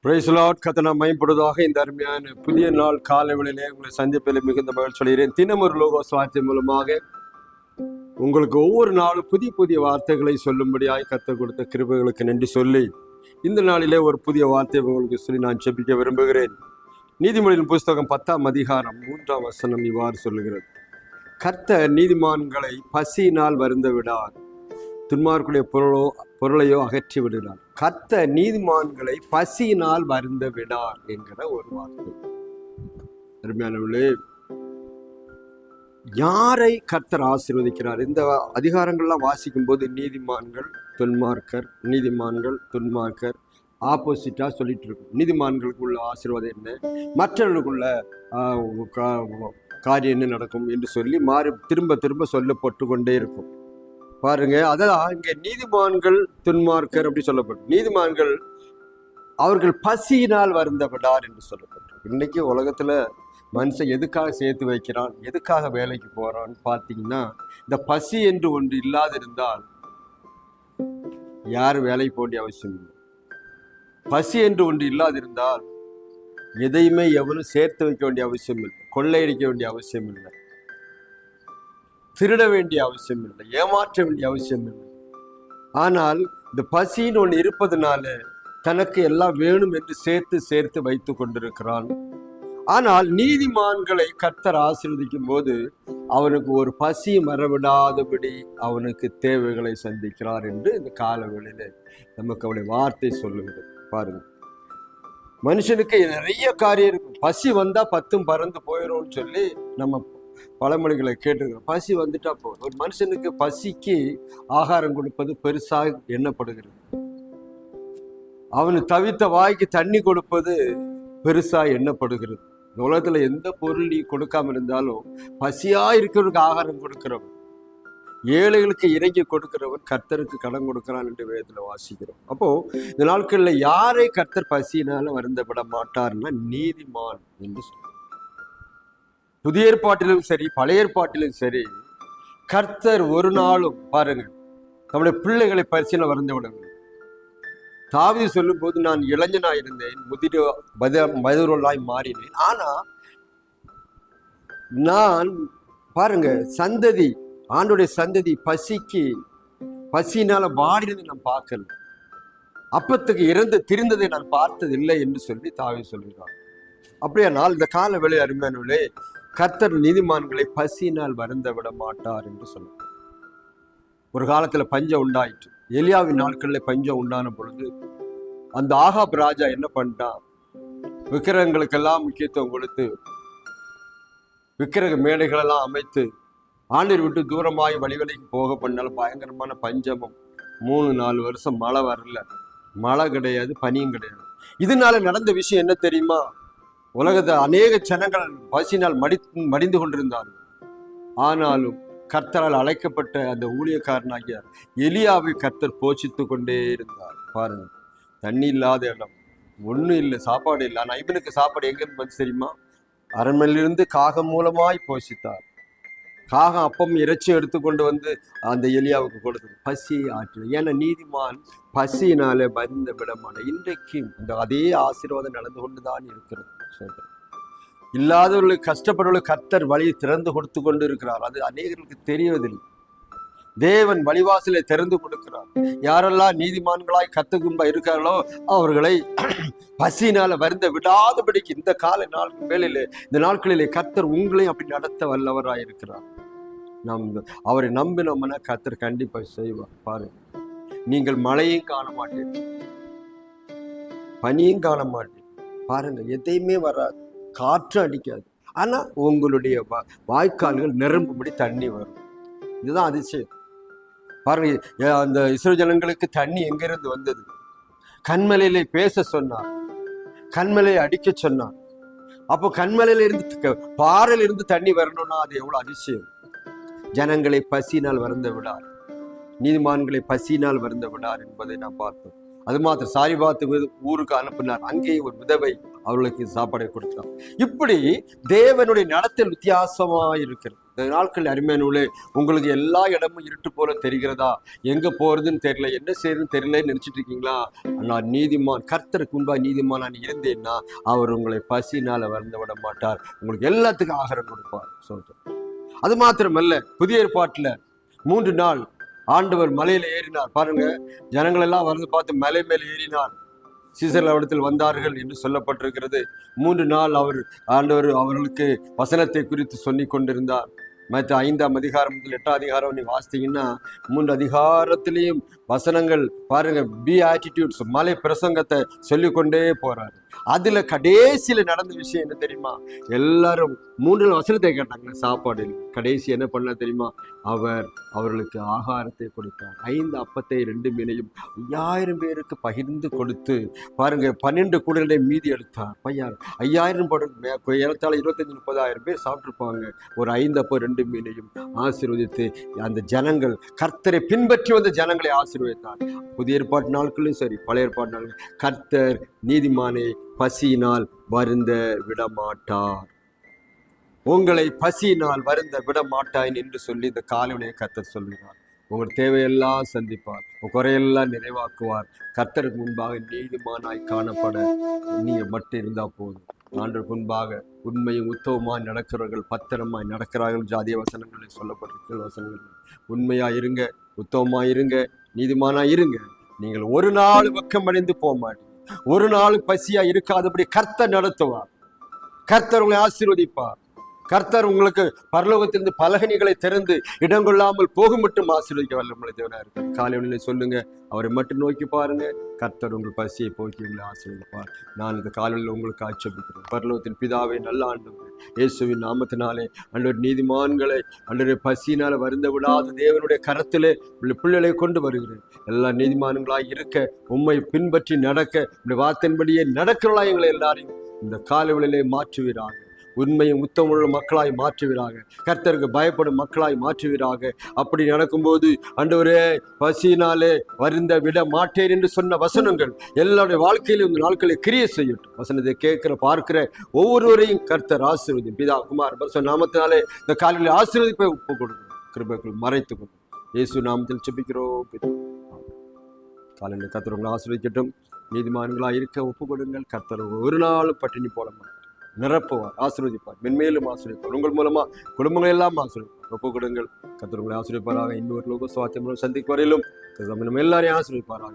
Price Lord. கர்த்தர் மகிமைப்படுவதாக. இந்த அருமையான புதிய நாள் காலை வேளையிலே உங்களை சந்திப்பில் மிகுந்த மகிழ்ச்சி சொல்கிறேன். தினமொரு லோகோஸ் வார்த்தை மூலமாக உங்களுக்கு ஒவ்வொரு நாளும் புதிய புதிய வார்த்தைகளை சொல்லும்படியாய் கர்த்தர் கொடுத்த கிருபைகளுக்கு நன்றி சொல்லி இந்த நாளிலே ஒரு புதிய வார்த்தை உங்களுக்கு சொல்லி நான் ஜெபிக்க விரும்புகிறேன். நீதிமொழியின் புஸ்தகம் 10ஆம் அதிகாரம் 3ஆம் வசனம் இவ்வாறு சொல்லுகிறது: கர்த்தர் நீதிமான்களை பசியினால் வருந்த விடார், துன்மார்க்குடைய பொருளையோ அகற்றி விடுகிறார். கர்த்தர் நீதிமான்களை பசியினால் வருந்த விடார் என்கிற ஒரு வார்த்தை. அருமையானவர்களே, யாரை கர்த்தர் ஆசீர்வதிக்கிறார்? இந்த அதிகாரங்கள்லாம் வாசிக்கும் போது நீதிமான்கள் துன்மார்க்கர், நீதிமான்கள் துன்மார்க்கர் ஆப்போசிட்டா சொல்லிட்டு இருக்கும். நீதிமான்களுக்குள்ள ஆசீர்வாதம் என்ன, மற்றவர்களுக்குள்ள காரியம் என்ன நடக்கும் என்று சொல்லி திரும்ப திரும்ப சொல்லப்பட்டு கொண்டே இருக்கும். பாருங்க, அதான் இங்க நீதிமான்கள் துன்மார்க்கர் அப்படி சொல்லப்படும். நீதிமான்கள் அவர்கள் பசியினால் வருந்த விடார் என்று சொல்லப்படும். இன்னைக்கு உலகத்துல மனுஷன் எதுக்காக சேர்த்து வைக்கிறான், எதுக்காக வேலைக்கு போறான்னு பார்த்தீங்கன்னா, இந்த பசி என்று ஒன்று இல்லாதிருந்தால் யாரும் வேலைக்கு போக வேண்டிய அவசியம் இல்லை. பசி என்று ஒன்று இல்லாதிருந்தால் எதையுமே எவனும் சேர்த்து வைக்க வேண்டிய அவசியம் இல்லை, கொள்ளையடிக்க வேண்டிய அவசியம் இல்லை, திருட வேண்டிய அவசியம் இல்லை, ஏமாற்ற வேண்டிய அவசியம் இல்லை. ஆனால் இந்த பசின்னு ஒன்று இருப்பதனால தனக்கு எல்லாம் வேணும் என்று சேர்த்து சேர்த்து வைத்து கொண்டிருக்கிறான். ஆனால் நீதிமான்களை கர்த்தர் ஆசீர்வதிக்கும் போது அவனுக்கு ஒரு பசி மறவிடாதபடி அவனுக்கு தேவைகளை சந்திக்கிறார் என்று இந்த காலவெளியில நமக்கு அவருடைய வார்த்தை சொல்லுகிறது. பாருங்க, மனுஷனுக்கு நிறைய காரியம் இருக்கும். பசி வந்தா 10 பறந்து போயிடும்னு சொல்லி நம்ம பழமொழிகளை கேட்டுக்கிறோம். பசி வந்துட்டா போதும். ஒரு மனுஷனுக்கு பசிக்கு ஆகாரம் கொடுப்பது பெருசாக எண்ணப்படுகிறது. அவனு தவித்த வாய்க்கு தண்ணி கொடுப்பது பெருசா எண்ணப்படுகிறது. இந்த உலகத்துல எந்த பொருள் நீ கொடுக்காம இருந்தாலும் பசியா இருக்கிறவனுக்கு ஆகாரம் கொடுக்கிறவன், ஏழைகளுக்கு இறங்கி கொடுக்கிறவன் கர்த்தருக்கு கடன் கொடுக்கிறான் என்று வேதத்துல வாசிக்கிறோம். அப்போ இந்த நாட்கள்ல யாரை கர்த்தர் பசியினால வருந்த விட மாட்டார்னா நீதிமான் என்று சொல்றார். புதிய ஏற்பாட்டிலும் சரி பழைய ஏற்பாட்டிலும் சரி கர்த்தர் ஒரு நாளும் பாருங்க நம்முடைய பிள்ளைகளை பரிசீலனை வருந்த விடவில்லை. தாவீது சொல்லும் போது, நான் இளைஞனாய் இருந்தேன், மதுரலாய் மாறினேன், ஆனா நான் பாருங்க சந்ததி ஆண்டுடைய சந்ததி பசியினால வாடினதை நான் பார்க்கல, அப்பத்துக்கு இறந்து திரிந்ததை நான் பார்த்தது இல்லை என்று சொல்லி தாவீது சொல்கிறார். அப்படியானால் இந்த கால வேளை அருமையானவர்களே, கர்த்தர் நீதிமான்களை பசியினால் வருந்த விட மாட்டார் என்று சொல்லுவார். ஒரு காலத்துல பஞ்சம் உண்டாயிற்று. எலியாவின் நாட்கள்ல பஞ்சம் உண்டான பொழுது அந்த ஆகாப் ராஜா என்ன பண்ணிட்டான், விக்கிரகங்களுக்கெல்லாம் முக்கியத்துவம் கொடுத்து விக்கிரக மேடைகளெல்லாம் அமைத்து ஆண்டவர் விட்டு தூரமாய் வழிவழிக்கு போக பண்ணாலும் பயங்கரமான பஞ்சமும், 3-4 வருஷம் மழை வரல, மழை கிடையாது, பனியும் கிடையாது. இதனால நடந்த விஷயம் என்ன தெரியுமா? உலகத்தை அநேக ஜனங்கள் பசியினால் மடிந்து கொண்டிருந்தார்கள். ஆனாலும் கர்த்தரால் அழைக்கப்பட்ட அந்த ஊழியக்காரனாகிய எலியாவை கர்த்தர் போஷித்து கொண்டே இருந்தார். பாருங்க, தண்ணி இல்லாத இடம், ஒன்றும் இல்லை, சாப்பாடு இல்லை. ஆனால் இவனுக்கு சாப்பாடு எங்கிருந்து வந்து தெரியுமா? அரண்மனையிலிருந்து காகம் மூலமாய் போஷித்தார். காகம் அப்பம் இறைச்சி எடுத்து கொண்டு வந்து அந்த எலியாவுக்கு கொடுத்தது. பசி ஆற்று. ஏன்னா நீதிமான் பசியினால வருந்த விடமான. இன்றைக்கும் இந்த அதே ஆசீர்வாதம் நடந்து கொண்டுதான் இருக்கிறது. இல்லாதவர்களுக்கு கஷ்டப்படுவர்களுக்கு கர்த்தர் வழியை திறந்து கொடுத்து கொண்டு இருக்கிறார். அது அநேகர்களுக்கு தெரியவதில்லை. தேவன் வழிவாசலை திறந்து கொடுக்கிறார். யாரெல்லாம் நீதிமான்களாய் கத்துக்கும்பா இருக்கிறார்களோ அவர்களை பசியினால வருந்த விடாதபடிக்கு இந்த கால வேளையிலே இந்த நாட்களிலே கர்த்தர் உங்களையும் அப்படி நடத்த வல்லவராய் இருக்கிறார். நாம் அவரை நம்பினோம்னா கர்த்தர் கண்டிப்பா செய்வார். பாருங்க, நீங்கள் மழையும் காண மாட்டீர்கள், பனியும் காண மாட்டீர்கள். பாருங்க, எதையுமே வராது, காற்று அடிக்காது, ஆனா உங்களுடைய வாய்க்கால்கள் நிரம்பும்படி தண்ணி வரும். இதுதான் அதிசயம். பாருங்க, அந்த இஸ்ரவேல் ஜனங்களுக்கு தண்ணி எங்கிருந்து வந்தது? கண்மலையில பேச சொன்னார், கண்மலையை அடிக்க சொன்னார். அப்போ கண்மலையில இருந்து பாறையில இருந்து தண்ணி வரணும்னா அது எவ்வளவு அதிசயம். ஜனங்களை பசியினால் வருந்த விடார், நீதிமான்களை பசியினால் வருந்த விடார் என்பதை நாம் பார்த்தோம். அது மாத்திரம் சாரிபாத்து ஊருக்கு அனுப்பினார். அங்கேயே ஒரு விதவை அவர்களுக்கு சாப்பாடை கொடுத்தார். இப்படி தேவனுடைய நடத்தல் வித்தியாசமா இருக்கிறது. இந்த நாட்கள் அருமையானவர்களே, உங்களுக்கு எல்லா இடமும் இருட்டு போல தெரிகிறதா? எங்க போறதுன்னு தெரியல, என்ன செய்யறதுன்னு தெரியலன்னு நினைச்சிட்டு இருக்கீங்களா? நான் நீதிமான், கர்த்தருக்கு முன்பாக நீதிமான் நான் இருந்தேன்னா அவர் உங்களை பசினால வருந்த விட மாட்டார், உங்களுக்கு எல்லாத்துக்கும் ஆகாரம் கொடுப்பார். சொல்றேன். அது மாத்திரமல்ல, புதிய ஏற்பாட்டுல 3 நாள் ஆண்டவர் மலையில ஏறினார். பாருங்க, ஜனங்கள் எல்லாம் வந்து பார்த்து மலை மேல ஏறினார். சீசர்கள் அவரிடத்தில் வந்தார்கள் என்று சொல்லப்பட்டிருக்கிறது. 3 நாள் ஆண்டவர் அவர்களுக்கு வசனத்தை குறித்து சொல்லி கொண்டிருந்தார். மற்ற 5ஆம் அதிகாரம் முதல் 8ஆம் அதிகாரம் நீ வாசித்தீங்கன்னா 3 அதிகாரத்திலையும் வசனங்கள் பாருங்க, பி ஆட்டிடியூட்ஸ், மலை பிரசங்கத்தை சொல்லிக்கொண்டே போறாரு. அதுல கடைசியில நடந்த விஷயம் என்ன தெரியுமா? எல்லாரும் 3 வசனத்தை கேட்டாங்க, சாப்பாடு. கடைசி என்ன பண்ண தெரியுமா? அவர்களுக்கு ஆகாரத்தை கொடுத்தார். 5 அப்பத்தை 2 மீனையும் 5000 பேருக்கு பகிர்ந்து கொடுத்து பாருங்க, 12 கூடைகளை மீதி எடுத்தார். 5000 ஏறத்தாழ 25-30,000 பேர் சாப்பிட்டுருப்பாங்க. ஒரு 5 அப்பம் 2 மீனையும் ஆசீர்வதித்து அந்த ஜனங்கள், கர்த்தரை பின்பற்றி வந்த ஜனங்களை ஆசீர்வதித்தார். புதிய ஏற்பாட்டு நாட்களும் சரி, பழைய ஏற்பாட்டு நாட்கள், கர்த்தர் நீதிமானை பசியினால் வருந்த விடமாட்டார். உங்களை பசியினால் வருந்த விட மாட்டாய் என்று சொல்லி இந்த காலையிலே கர்த்தர் சொல்கிறார். உங்கள் தேவையெல்லாம் சந்திப்பார், உங்கள் குறையெல்லாம் நிறைவாக்குவார். கர்த்தருக்கு முன்பாக நீதிமானாய் காணப்பட நீங்க மட்டும் இருந்தா போதும். ஆண்டவருக்கு முன்பாக உண்மையும் உத்தவமாய் நடக்கிறவர்கள் பத்திரமாய் நடக்கிறார்கள். ஜாதிய வசனங்களில் சொல்லப்பட்டிருக்கிற வசனங்கள், உண்மையா இருங்க, உத்தவமா இருங்க, நீதிமானா இருங்க. நீங்கள் ஒரு நாள் வெக்கமடைந்து போக மாட்டீங்க. ஒரு நாள் பசியா இருக்காதபடி கர்த்தர் நடத்துவார். கர்த்தர் உங்களை ஆசீர்வதிப்பார். கர்த்தர் உங்களுக்கு பரலோகத்திலிருந்து பலகணிகளை திறந்து இடங்கொள்ளாமல் போகும் மட்டும் ஆசீர்வதிக்க வல்லமை தேவனா இருக்கு. காலையில சொல்லுங்க, அவரை மட்டும் நோக்கி பாருங்க. கர்த்தர் உங்கள் பசியை போக்கி உங்களை ஆசீர்வதிப்பார். நான் இந்த காலையில் உங்களுக்கு ஆட்சேபிக்கிறேன். பரலோகத்தின் பிதாவே, நல்ல ஆண்டவரே, இயேசுவின் நாமத்தினாலே ஆண்டவர் நீதிமான்களை ஆண்டவரே பசியினால வருந்த விடாத தேவனுடைய கரத்திலே பிள்ளைகளை கொண்டு வருகிறேன். எல்லா நீதிமான்களாய் இருக்க, உம்மை பின்பற்றி நடக்க, உடைய வார்த்தையின்படியே நடக்கிறவர்களாய் எங்களை எல்லாரையும் இந்த காலைகளிலே மாற்றுவீராக. உண்மையும் உத்தமுள்ள மக்களாய் மாற்றுவீராக. கர்த்தருக்கு பயப்படும் மக்களாய் மாற்றுவீராக. அப்படி நடக்கும்போது ஆண்டவரே, பசியினாலே வருந்த விட மாட்டேன் என்று சொன்ன வசனங்கள் எல்லாருடைய வாழ்க்கையிலும் இந்த நாட்களை கிரியை செய்யட்டும். வசனத்தை கேட்கிற பார்க்கிற ஒவ்வொருவரையும் கர்த்தர் ஆசீர்வதியும். பிதா குமார் பரிசுத்த நாமத்தினாலே இந்த காலையில் ஆசீர்வதிப்பை ஒப்பு கொடுக்கும். கிருபைக்குள் மறைத்துக் கொள்ளும். இயேசு நாமத்தில் ஜெபிக்கிறோம். காலையில் கர்த்தர் உங்களை ஆசீர்வதிக்கட்டும். நீதிமான்களாக இருக்க ஒப்பு கொடுங்கள். கர்த்தர் ஒரு நாளும் பட்டினி போட மாட்டார், நிரப்புவார், ஆசீர்வதிப்பார், மென்மேலும் ஆசீர்வதிப்பார். உங்கள் மூலமா குடும்பங்கள் எல்லாம் ஆசீர்வதிப்பார். ஒப்பு கொடுங்கள். கர்த்தர் உங்களை ஆசீர்வதிப்பாராக. இன்னொரு லோக சுவாத்தியம் சந்திக்கு வரையிலும் நம்ம எல்லாரையும் ஆசீர்வதிப்பாராக.